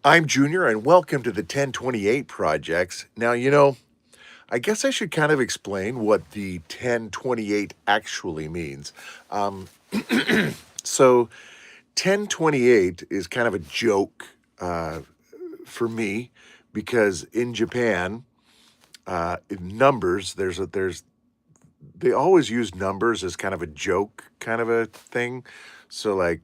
I'm Junior, and welcome to the 1028 projects. Now, I guess I should kind of explain what the 1028 actually means. Um, so, 1028 is kind of a joke uh, for me because in Japan, in numbers, they always use numbers as kind of a joke kind of a thing. So like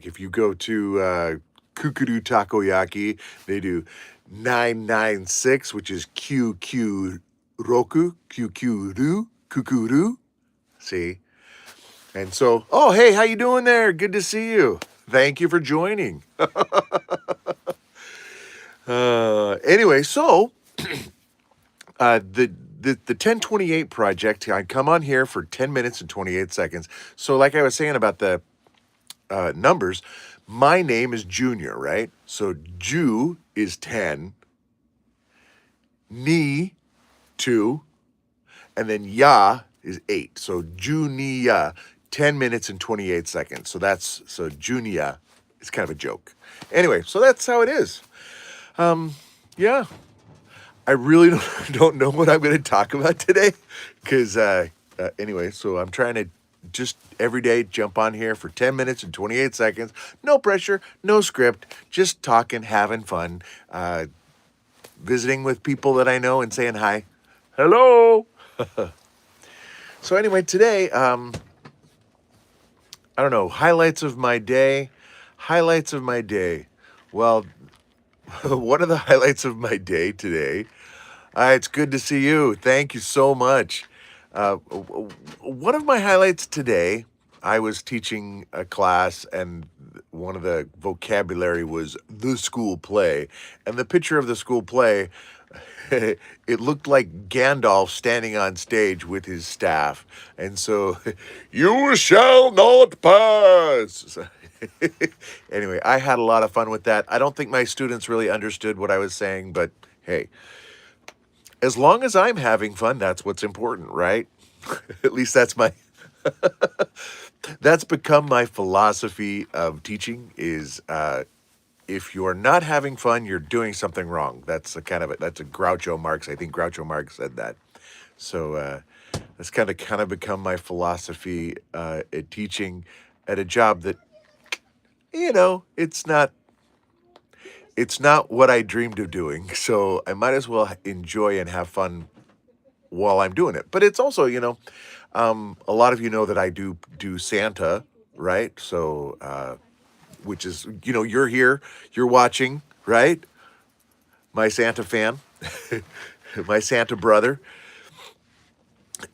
if you go to Kukuru Takoyaki, they do 996, which is QQ Roku, QQ Kukuru. See? And so, oh hey, how you doing there? Good to see you. Thank you for joining. Anyway, so the 1028 project, I come on here for 10 minutes and 28 seconds. So like I was saying about the numbers, my name is Junior, right? So Ju is 10, Ni 2, and then Ya is 8. So Junia, 10 minutes and 28 seconds. So Junia is kind of a joke. Anyway, so that's how it is. Yeah, I really don't know what I'm going to talk about today because, anyway, so I'm trying to just every day jump on here for 10 minutes and 28 seconds. No pressure, no script, just talking, having fun, visiting with people that I know and saying hi. Hello. So, anyway, today, I don't know, highlights of my day. Highlights of my day. Well, one of the highlights of my day today. It's good to see you. Thank you so much. One of my highlights today, I was teaching a class, and one of the vocabulary was the school play. And the picture of the school play, it looked like Gandalf standing on stage with his staff. And so, you shall not pass. Anyway, I had a lot of fun with that. I don't think my students really understood what I was saying, but hey, as long as I'm having fun, that's what's important, right? At least that's become my philosophy of teaching is if you're not having fun, you're doing something wrong. That's a Groucho Marx. I think Groucho Marx said that. So that's kind of become my philosophy at teaching at a job that it's not what I dreamed of doing. So I might as well enjoy and have fun while I'm doing it. But it's also, a lot of you know that I do Santa, right? So, which is, you're here, you're watching, right? My Santa fan, my Santa brother.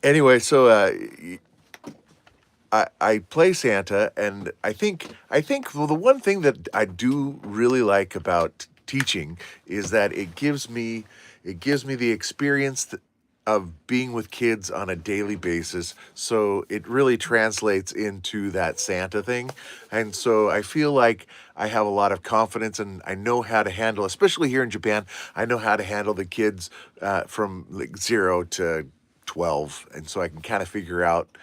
Anyway, so I play Santa, and I think well, the one thing that I do really like about teaching is that it gives me the experience of being with kids on a daily basis. So it really translates into that Santa thing. And so I feel like I have a lot of confidence and I know how to handle, especially here in Japan, I know how to handle the kids from like 0 to 12. And so I can kind of figure out.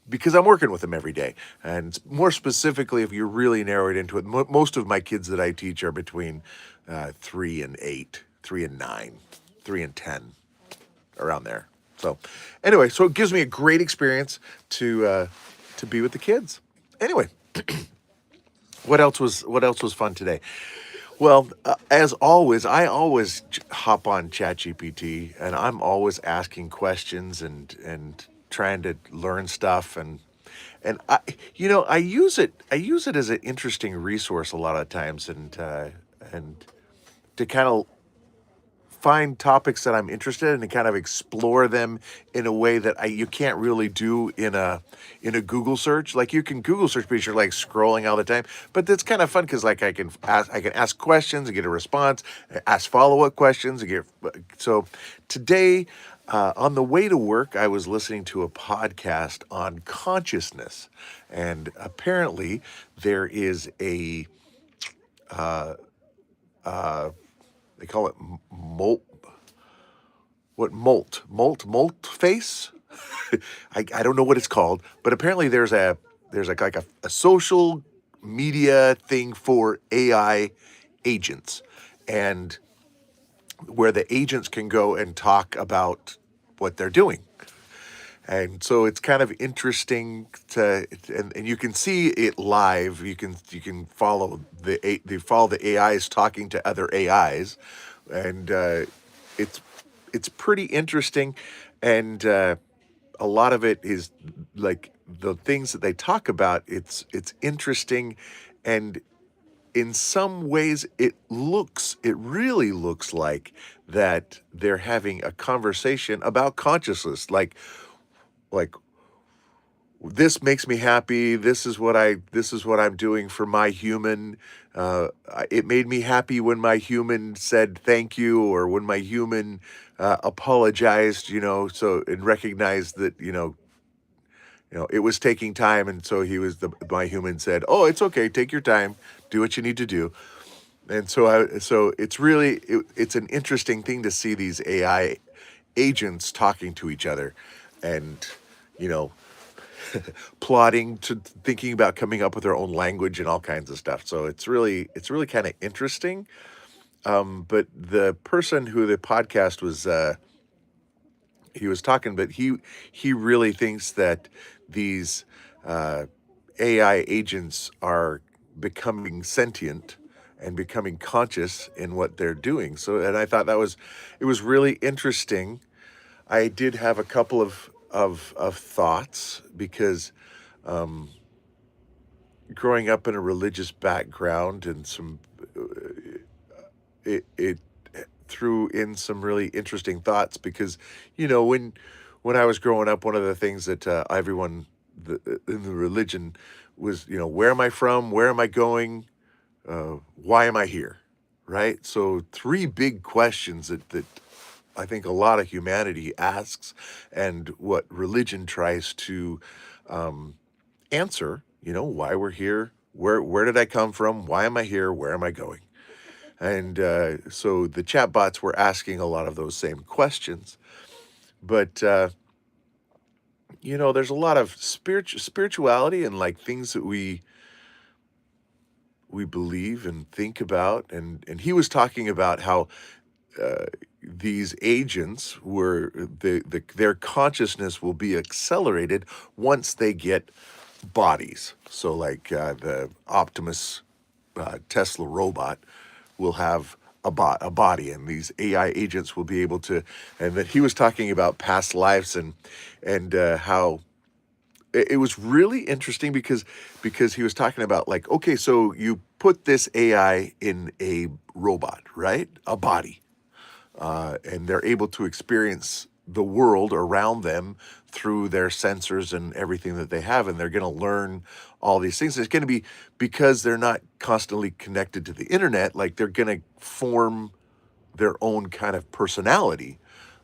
Because I'm working with them every day. And more specifically, if you really narrow it into it, most of my kids that I teach are between 3 and 8, 3 and 9, 3 and 10, around there. So, anyway, so it gives me a great experience to be with the kids. Anyway, what else was fun today? Well, as always, I always hop on ChatGPT, and I'm always asking questions and trying to learn stuff and I use it as an interesting resource a lot of times and to kind of find topics that I'm interested in and kind of explore them in a way that you can't really do in a Google search. Like you can Google search because you're like scrolling all the time, but that's kind of fun because like I can ask questions and get a response, ask follow up questions and get so today. On the way to work, I was listening to a podcast on consciousness, and apparently there is a they call it molt molt face. I don't know what it's called, but apparently there's like a social media thing for AI agents, and where the agents can go and talk about what they're doing. And so it's kind of interesting to, and you can see it live. You can follow follow the AIs talking to other AIs, and it's it's pretty interesting, and a lot of it is like the things that they talk about. It's interesting, and in some ways it really looks like that they're having a conversation about consciousness, like this makes me happy. This is what I'm doing for my human. It made me happy when my human said thank you, or when my human apologized, so, and recognized that, it was taking time, and so my human said, "Oh, it's okay. Take your time. Do what you need to do." And so it's an interesting thing to see these AI agents talking to each other, and you know plotting to thinking about coming up with their own language and all kinds of stuff. So it's really kind of interesting. But the person who the podcast was he was talking, but he really thinks that these AI agents are becoming sentient and becoming conscious in what they're doing. So, and I thought it was really interesting. I did have a couple of thoughts, because um, growing up in a religious background, and it threw in some really interesting thoughts, because when I was growing up, one of the things that everyone in the religion was, where am I from, where am I going, why am I here, right? So three big questions that I think a lot of humanity asks, and what religion tries to um, answer. Why we're here, where did I come from, why am I here, where am I going? And so the chatbots were asking a lot of those same questions. But there's a lot of spirituality, and like things that we believe and think about, and he was talking about how uh, these agents their consciousness will be accelerated once they get bodies. So like the Optimus Tesla robot will have a body, and these AI agents will be able to. And that he was talking about past lives, and how it was really interesting, because he was talking about, like, okay, so you put this AI in a robot, right? A body, and they're able to experience the world around them through their sensors and everything that they have, and they're going to learn all these things. It's going to be, because they're not constantly connected to the internet, like they're going to form their own kind of personality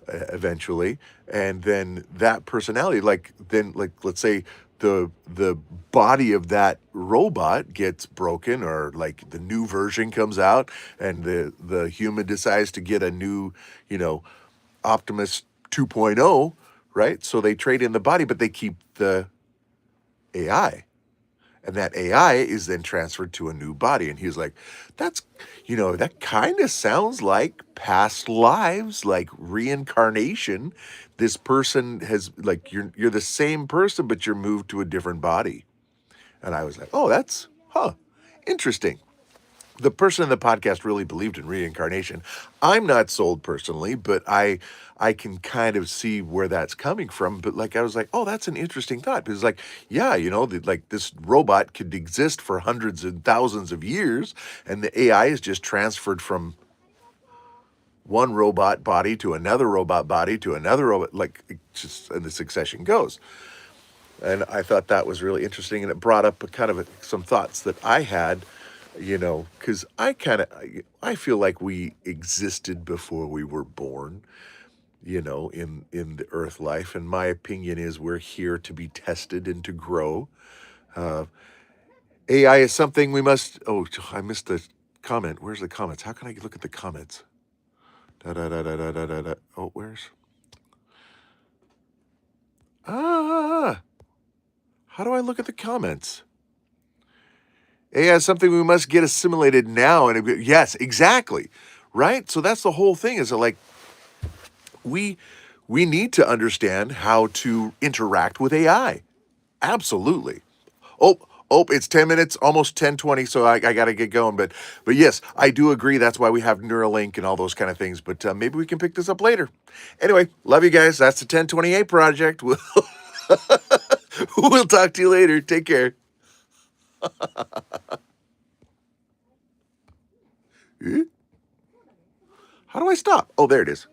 eventually, and then that personality, like let's say the body of that robot gets broken, or like the new version comes out, and the human decides to get a new, you know Optimus 2.0, right? So they trade in the body, but they keep the AI, and that AI is then transferred to a new body. And he was like, that's, that kind of sounds like past lives, like reincarnation. This person has, like, you're the same person, but you're moved to a different body. And I was like, oh, that's, interesting. The person in the podcast really believed in reincarnation. I'm not sold personally, but I can kind of see where that's coming from. But like, I was like, oh, that's an interesting thought, because like, yeah, like this robot could exist for hundreds and thousands of years, and the AI is just transferred from one robot body to another robot body to another robot, like it just, and the succession goes. And I thought that was really interesting, and it brought up some thoughts that I had, because I feel like we existed before we were born, in the earth life. And my opinion is we're here to be tested and to grow. Uh, AI is something we must. Oh, I missed the comment. Where's the comments? How can I look at the comments? Da da da da da da da. Oh, where's? Ah, how do I look at the comments? AI is something we must get assimilated now. And yes, exactly. Right. So that's the whole thing is that, like, we we need to understand how to interact with AI. Absolutely. Oh, it's 10 minutes, almost 10:20, so I got to get going. But yes, I do agree. That's why we have Neuralink and all those kind of things. But maybe we can pick this up later. Anyway, love you guys. That's the 1028 project. We'll talk to you later. Take care. Eh? How do I stop? Oh, there it is.